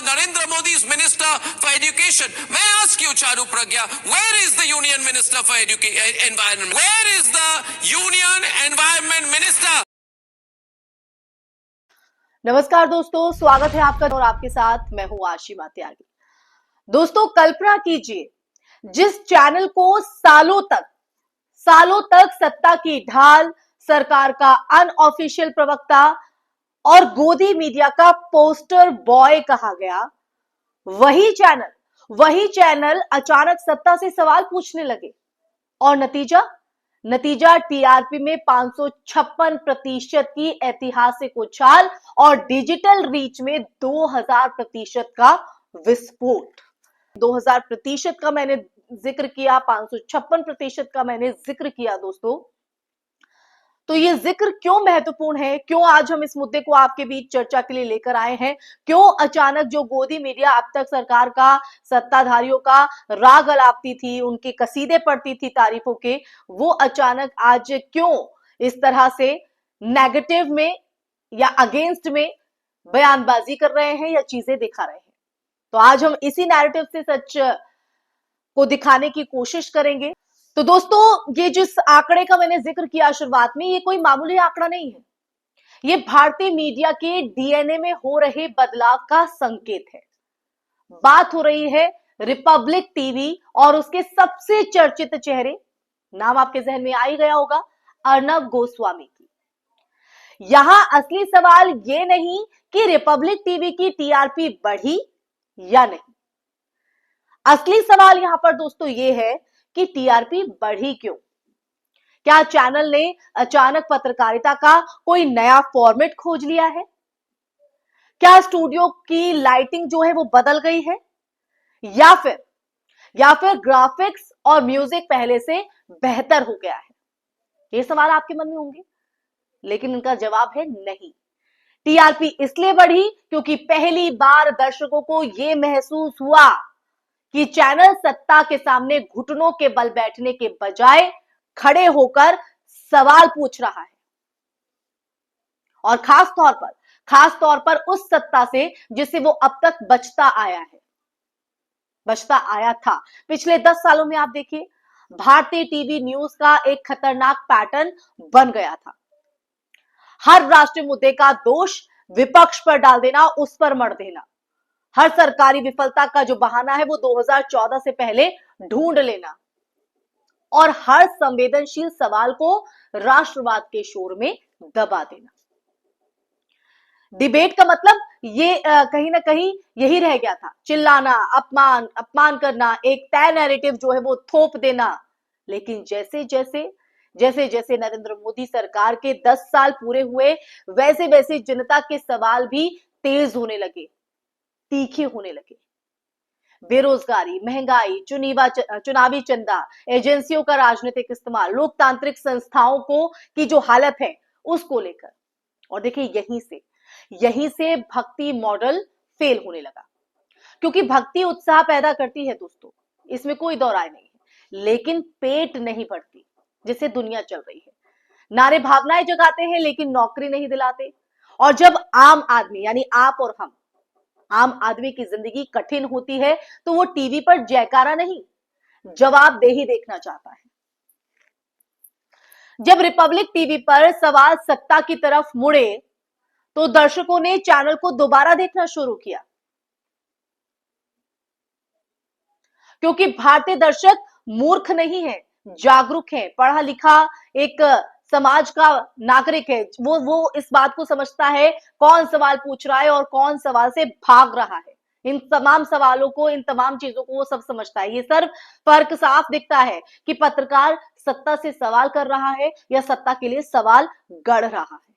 Narendra Modi's Minister for Education. May I ask you, Charu Pragya, where is the Union Minister for Environment? Where is the Union Environment Minister? नमस्कार दोस्तों, स्वागत है आपका और आपके साथ मैं हूं आशिमा त्यागी। दोस्तों, कल्पना कीजिए, जिस चैनल को सालों तक सत्ता की ढाल, सरकार का अनऑफिशियल प्रवक्ता और गोदी मीडिया का पोस्टर बॉय कहा गया, वही चैनल अचानक सत्ता से सवाल पूछने लगे और नतीजा टीआरपी में 556% की ऐतिहासिक उछाल और डिजिटल रीच में 2000% का विस्फोट। 2000% का मैंने जिक्र किया, 556% का मैंने जिक्र किया दोस्तों। तो ये जिक्र क्यों महत्वपूर्ण है, क्यों आज हम इस मुद्दे को आपके बीच चर्चा के लिए लेकर आए हैं, क्यों अचानक जो गोदी मीडिया अब तक सरकार का, सत्ताधारियों का राग अलापती थी, उनके कसीदे पढ़ती थी तारीफों के, वो अचानक आज क्यों इस तरह से नेगेटिव में या अगेंस्ट में बयानबाजी कर रहे हैं या चीजें दिखा रहे हैं। तो आज हम इसी नैरेटिव से सच को दिखाने की कोशिश करेंगे। तो दोस्तों, ये जिस आंकड़े का मैंने जिक्र किया शुरुआत में, ये कोई मामूली आंकड़ा नहीं है। ये भारतीय मीडिया के डीएनए में हो रहे बदलाव का संकेत है। बात हो रही है रिपब्लिक टीवी और उसके सबसे चर्चित चेहरे, नाम आपके जहन में आ ही गया होगा, अर्नब गोस्वामी की। यहां असली सवाल ये नहीं कि रिपब्लिक टीवी की टीआरपी बढ़ी या नहीं। असली सवाल यहां पर दोस्तों ये है कि टीआरपी बढ़ी क्यों? क्या चैनल ने अचानक पत्रकारिता का कोई नया फॉर्मेट खोज लिया है? क्या स्टूडियो की लाइटिंग जो है वो बदल गई है, या फिर ग्राफिक्स और म्यूजिक पहले से बेहतर हो गया है? ये सवाल आपके मन में होंगे, लेकिन इनका जवाब है नहीं। टीआरपी इसलिए बढ़ी क्योंकि पहली बार दर्शकों को यह महसूस हुआ कि चैनल सत्ता के सामने घुटनों के बल बैठने के बजाय खड़े होकर सवाल पूछ रहा है, और खास तौर पर उस सत्ता से जिसे वो अब तक बचता आया था। पिछले 10 सालों में आप देखिए, भारतीय टीवी न्यूज का एक खतरनाक पैटर्न बन गया था। हर राष्ट्रीय मुद्दे का दोष विपक्ष पर डाल देना, उस पर मढ़ देना। हर सरकारी विफलता का जो बहाना है वो 2014 से पहले ढूंढ लेना, और हर संवेदनशील सवाल को राष्ट्रवाद के शोर में दबा देना। डिबेट का मतलब ये कहीं ना कहीं यही रह गया था, चिल्लाना, अपमान करना, एक तय नैरेटिव जो है वो थोप देना। लेकिन जैसे जैसे नरेंद्र मोदी सरकार के 10 साल पूरे हुए, वैसे जनता के सवाल भी तेज होने लगे, तीखे होने लगे। बेरोजगारी, महंगाई, चुनावी चंदा, एजेंसियों का राजनीतिक इस्तेमाल, लोकतांत्रिक संस्थाओं को की जो हालत है उसको लेकर। और देखिए, यहीं से भक्ति मॉडल फेल होने लगा, क्योंकि भक्ति उत्साह पैदा करती है दोस्तों, इसमें कोई दो राय नहीं है, लेकिन पेट नहीं भरती, जिससे दुनिया चल रही है। नारे भावनाएं जगाते हैं लेकिन नौकरी नहीं दिलाते। और जब आम आदमी यानी आप और हम, आम आदमी की जिंदगी कठिन होती है, तो वो टीवी पर जयकारा नहीं, जवाबदेही देखना चाहता है। जब रिपब्लिक टीवी पर सवाल सत्ता की तरफ मुड़े, तो दर्शकों ने चैनल को दोबारा देखना शुरू किया, क्योंकि भारतीय दर्शक मूर्ख नहीं है, जागरूक है, पढ़ा लिखा एक समाज का नागरिक है। वो इस बात को समझता है कौन सवाल पूछ रहा है और कौन सवाल से भाग रहा है। इन तमाम सवालों को, इन तमाम चीजों को वो सब समझता है। ये सिर्फ फर्क साफ दिखता है कि पत्रकार सत्ता से सवाल कर रहा है या सत्ता के लिए सवाल गढ़ रहा है।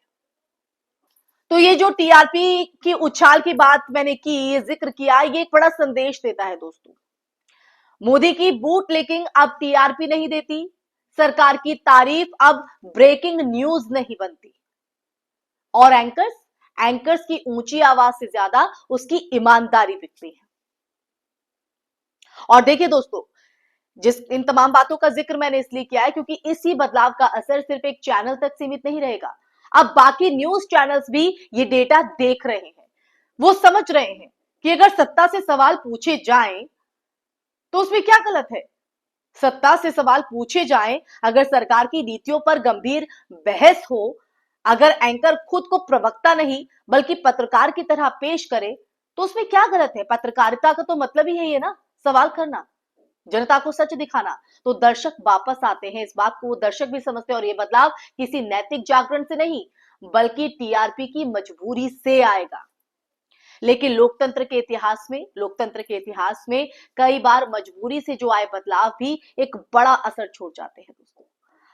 तो ये जो टीआरपी की उछाल की बात मैंने की, ये जिक्र किया, ये एक बड़ा संदेश देता है दोस्तों। मोदी की बूट लेकिन अब टीआरपी नहीं देती, सरकार की तारीफ अब ब्रेकिंग न्यूज नहीं बनती, और एंकर्स की ऊंची आवाज से ज्यादा उसकी ईमानदारी दिखती है। और देखिए दोस्तों, इन तमाम बातों का जिक्र मैंने इसलिए किया है क्योंकि इसी बदलाव का असर सिर्फ एक चैनल तक सीमित नहीं रहेगा। अब बाकी न्यूज चैनल्स भी ये डेटा देख रहे हैं, वो समझ रहे हैं कि अगर सत्ता से सवाल पूछे जाएं तो उसमें क्या गलत है। सत्ता से सवाल पूछे जाएं, अगर सरकार की नीतियों पर गंभीर बहस हो, अगर एंकर खुद को प्रवक्ता नहीं बल्कि पत्रकार की तरह पेश करे, तो उसमें क्या गलत है। पत्रकारिता का तो मतलब ही है ये ना, सवाल करना, जनता को सच दिखाना। तो दर्शक वापस आते हैं, इस बात को वो दर्शक भी समझते हैं, और ये बदलाव किसी नैतिक जागरण से नहीं बल्कि टीआरपी की मजबूरी से आएगा। लेकिन लोकतंत्र के इतिहास में कई बार मजबूरी से जो आए बदलाव भी एक बड़ा असर छोड़ जाते हैं दोस्तों।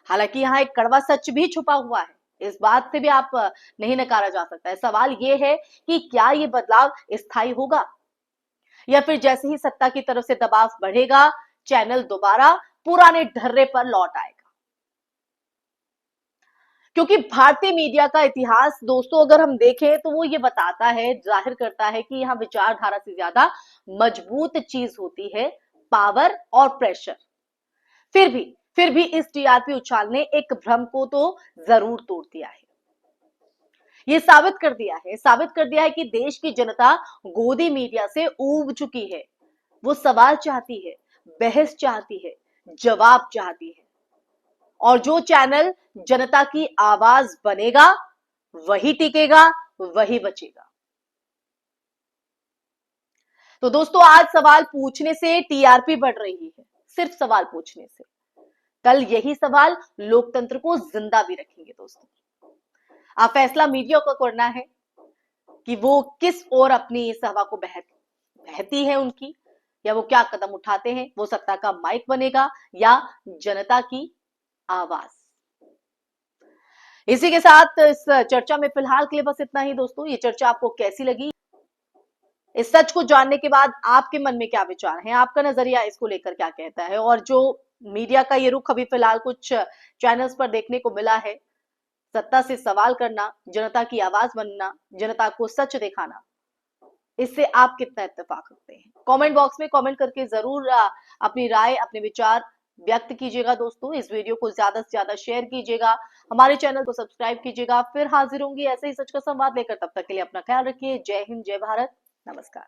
हालांकि यहाँ एक कड़वा सच भी छुपा हुआ है, इस बात से भी आप नहीं नकारा जा सकता है। सवाल ये है कि क्या ये बदलाव स्थायी होगा, या फिर जैसे ही सत्ता की तरफ से दबाव बढ़ेगा, चैनल दोबारा पुराने ढर्रे पर लौट आएगा। क्योंकि भारतीय मीडिया का इतिहास दोस्तों अगर हम देखें तो वो ये बताता है, जाहिर करता है कि यहाँ विचारधारा से ज्यादा मजबूत चीज होती है पावर और प्रेशर। फिर भी इस टीआरपी उछाल ने एक भ्रम को तो जरूर तोड़ दिया है। ये साबित कर दिया है कि देश की जनता गोदी मीडिया से ऊब चुकी है। वो सवाल चाहती है, बहस चाहती है, जवाब चाहती है, और जो चैनल जनता की आवाज बनेगा वही टिकेगा, वही बचेगा। तो दोस्तों आज सवाल पूछने से टीआरपी बढ़ रही है, सिर्फ सवाल पूछने से। कल यही सवाल लोकतंत्र को जिंदा भी रखेंगे दोस्तों। आप फैसला मीडिया को करना है कि वो किस ओर अपनी इस हवा को बहती है उनकी, या वो क्या कदम उठाते हैं। वो सत्ता का माइक बनेगा या जनता की आवाज। इसी के साथ इस चर्चा में फिलहाल के लिए बस इतना ही दोस्तों। ये चर्चा आपको कैसी लगी, इस सच को जानने के बाद आपके मन में क्या विचार है, आपका नजरिया इसको लेकर क्या कहता है। और जो मीडिया का ये रुख अभी फिलहाल कुछ चैनल्स पर देखने को मिला है, सत्ता से सवाल करना, जनता की आवाज बनना, जनता को सच दिखाना, इससे आप कितना इत्तेफाक रखते हैं। कमेंट बॉक्स में कमेंट करके जरूर अपनी राय, अपने विचार व्यक्त कीजिएगा दोस्तों। इस वीडियो को ज्यादा से ज्यादा शेयर कीजिएगा, हमारे चैनल को सब्सक्राइब कीजिएगा। फिर हाजिर होंगी ऐसे ही सच का संवाद लेकर, तब तक के लिए अपना ख्याल रखिए। जय हिंद, जय भारत, नमस्कार।